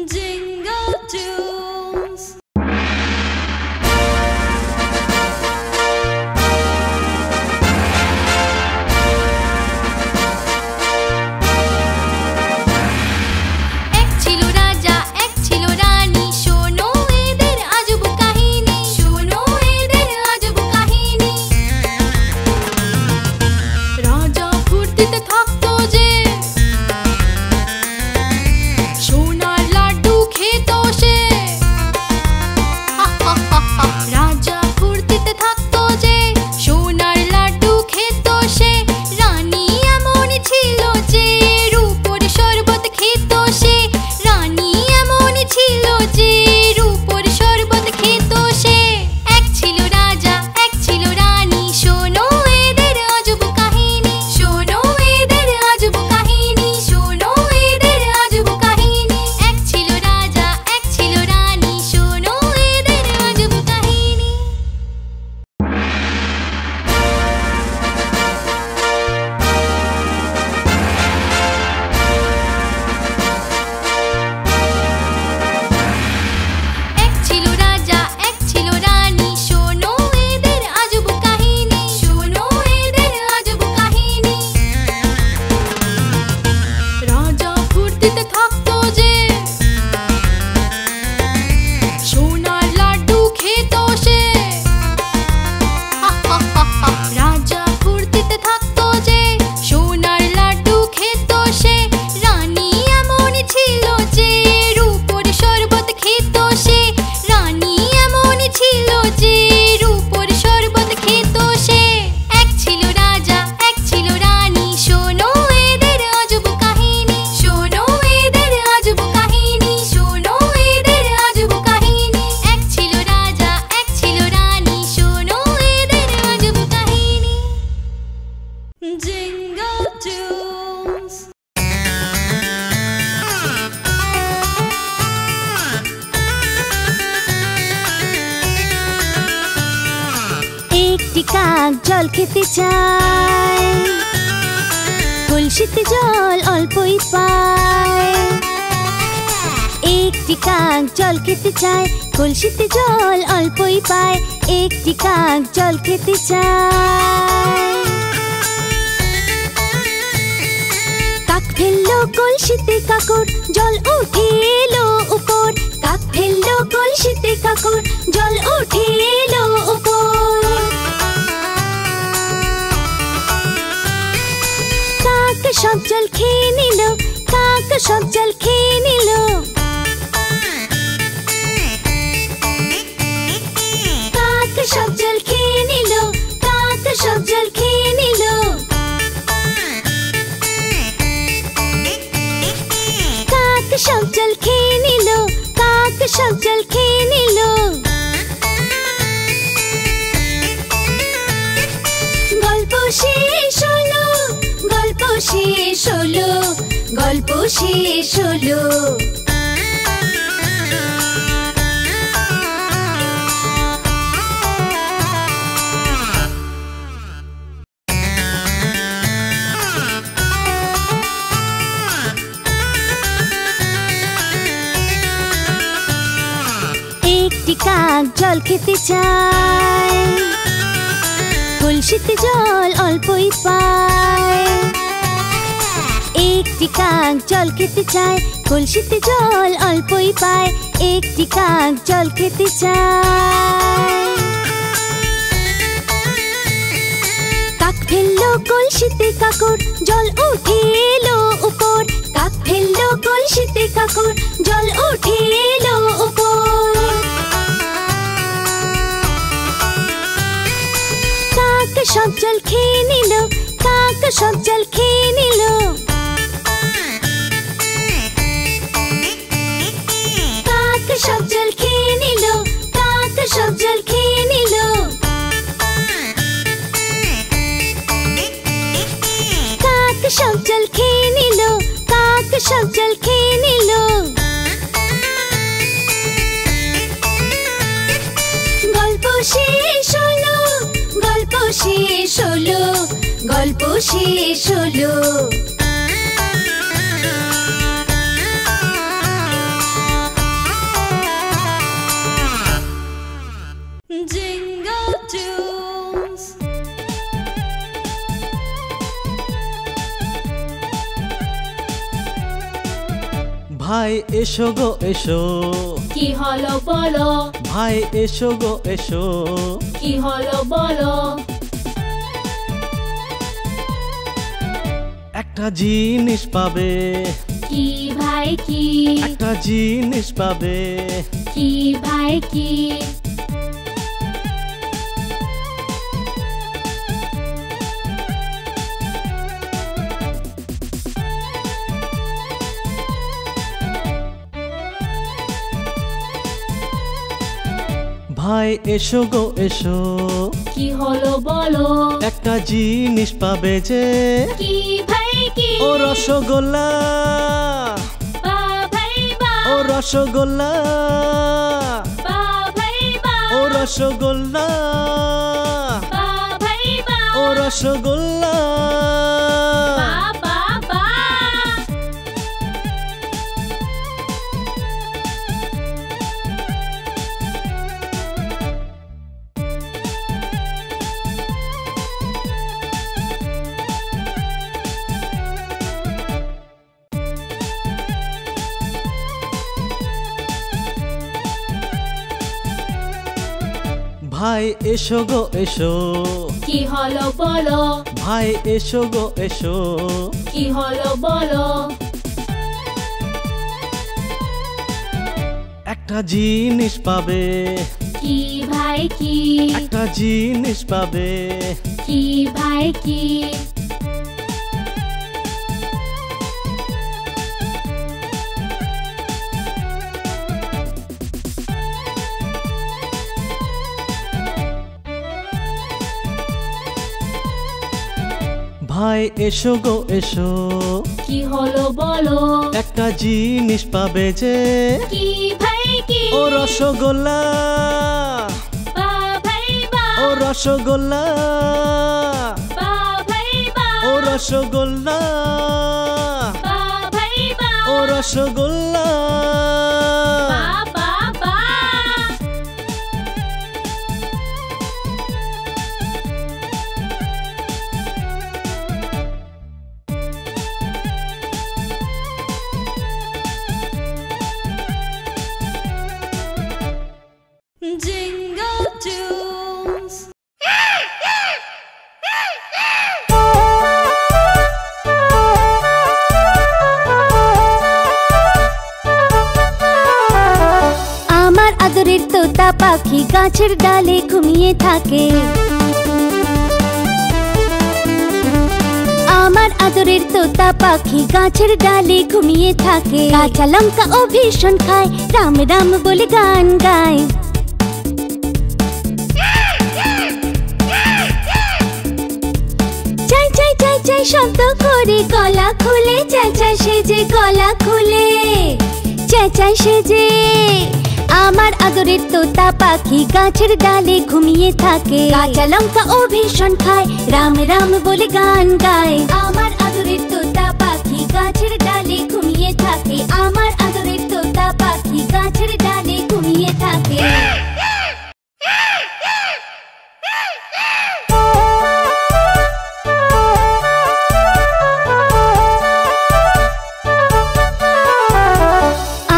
Jingle tunes. জল খেতে চায়, কলসিতে জল অল্পই পায়। একটি কাক জল খেতে চায়, কলসিতে জল অল্পই পায়। একটি কাক জল খেতে চায়। কাক ফেললো কলসিতে কাকর, জল উঠে এলো উপর। কাক ফেললো কলসিতে কাকর, জল উঠে এলো উপর। কাক সব জল খেয়ে নিল, কাক সব জল খেয়ে নিল। কাক সব জল খেয়ে নিল, কাক সব জল খেয়ে নিল। কাক সব জল খেয়ে নিল, কাক সব জল খেয়ে নিল। গল্প শেষ হলো, গল্প শেষ হলো, গল্প শেষ হলো। একটি কাক জল খেতে চায়, কলসিতে জল অল্পই পায়। একটি কাক জল খেতে চায়, কলসিতে জল অল্পই পায়। একটি কাক জল খেতে চায়। কাক ফেললো কলসিতে কাকর, জল উঠে এলো উপর। কাক ফেললো কলসিতে কাকর, জল উঠে এলো উপর। কাক সব জল খেয়ে নিল, কাক সব জল খেয়ে নিল। কাক সব জল খেয়ে নিল, কাক সব জল খেয়ে নিল। কাক সব জল খেয়ে নিল, কাক সব জল খেয়ে নিল। গল্প শেষ হলো, গল্প শেষ হলো, গল্প শেষ হলো। ভাই এসো গো এসো কি হলো বলো ভাই এসো গো এসো কি হলো বলো একটা জিনিস পাবে কি ভাই কি একটা জিনিস পাবে কি ভাই কি ভাই এসো গো এসো কি হলো বলো একটা জিনিস পাবে যে কি ভাই কি ও রসগোল্লা বা ভাই বা ও রসগোল্লা বা ভাই বা ও রসগোল্লা বা ভাই বা ও রসগোল্লা বা বা বা ভাই এসো গো এসো কি হলো বলো ভাই এসো গো এসো কি হলো বলো একটা জিনিস পাবে কি ভাই কি একটা জিনিস পাবে কি ভাই কি ভাই এসো গো এসো কি হলো বলো একটা জিনিস পাবে যে কি ভাই কি ও রসগোল্লা বা ভাই বা ও রসগোল্লা বা ভাই বা ও রসগোল্লা বা ভাই বা ও রসগোল্লা বা বা বা Jingle tunes. আমার আদরের তোতা পাখি গাছের ডালে ঘুমিয়ে থাকে আমার আদরের তোতা পাখি গাছের ডালে ঘুমিয়ে থাকে কাঁচা লঙ্কা ও ভীষণ খায় রাম রাম বলে গান গায় চাই চাই চাই চাই শব্দ করে গলা খুলে চেঁচায় সেজে গলা খুলে চেঁচায় সেজে আমার আদরের তোতা পাখি গাছের ডালে ঘুমিয়ে থাকে কাঁচা লঙ্কা ও ভীষণ খায় রাম রাম বলে গান গায় আমার আদরের তোতা পাখি গাছের ডালে ঘুমিয়ে থাকে আমার আদরের তোতা পাখি গাছের ডালে ঘুমিয়ে থাকে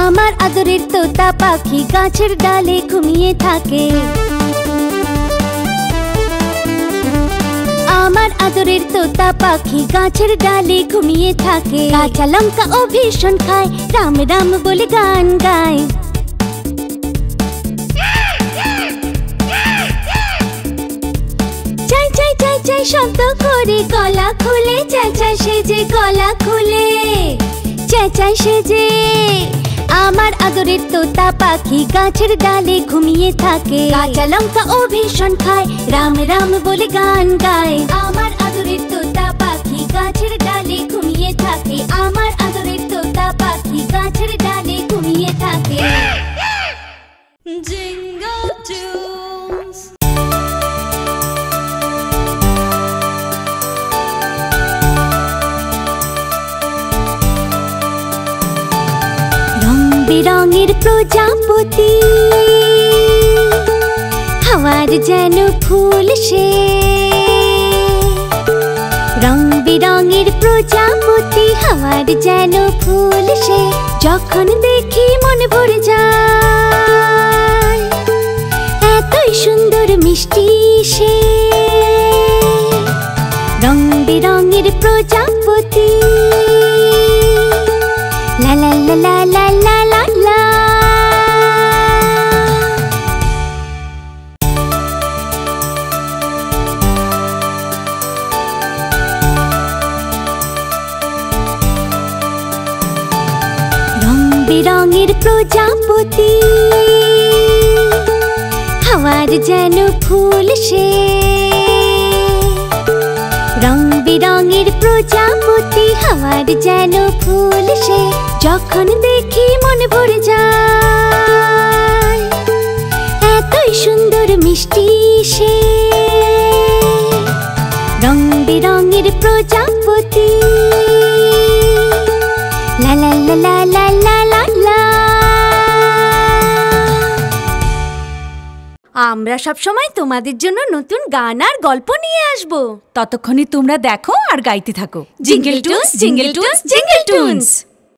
আমার আদরের তোতা পাখি গাছের ডালে ঘুমিয়ে থাকে আমার আদরের তোতা পাখি গাছের ডালে ঘুমিয়ে থাকে কাঁচা লঙ্কা ও ভীষণ খায় রাম রাম বলে গান গায় চাই চাই চাই চাই শব্দ করে গলা খুলে চেঁচায় সেজে গলা খুলে চেঁচায় সেজে আমার আদরের তোতা পাখি গাছের ডালে ঘুমিয়ে থাকে কাঁচা লঙ্কা ও ভীষণ খায় রাম রাম বলে গান গায় আমার আদরের তোতা পাখি গাছের ডালে ঘুমিয়ে থাকে আমার আদরের তোতা পাখি গাছের ডালে ঘুমিয়ে থাকে Jingle tunes. রঙের প্রজাপতি হাওয়ার যেন ফুল সে রং বেরঙের প্রজাপতি হাওয়ার যেন ফুল সে যখন দেখি মনে ভরে যায়, এতই সুন্দর মিষ্টি সে, রং বেরঙের প্রজাপতি। লা লা লা লা লা লা লা লা। রং বেরঙের প্রজাপতি, হাওয়ার যেন ফুল সে, রং বেরঙের প্রজাপতি, হাওয়ার যেন ফুল সে। যখন দেখি মনে ভরে যায়, এতই সুন্দর মিষ্টি সে, রং বেরঙের প্রজাপতি। লা লা লা লা লা লা লা লা। আমরা সব সময় তোমাদের জন্য নতুন গান আর গল্প নিয়ে আসব। ততক্ষণে তোমরা দেখো আর গাইতে থাকো jingle toons, jingle toons, jingle toons.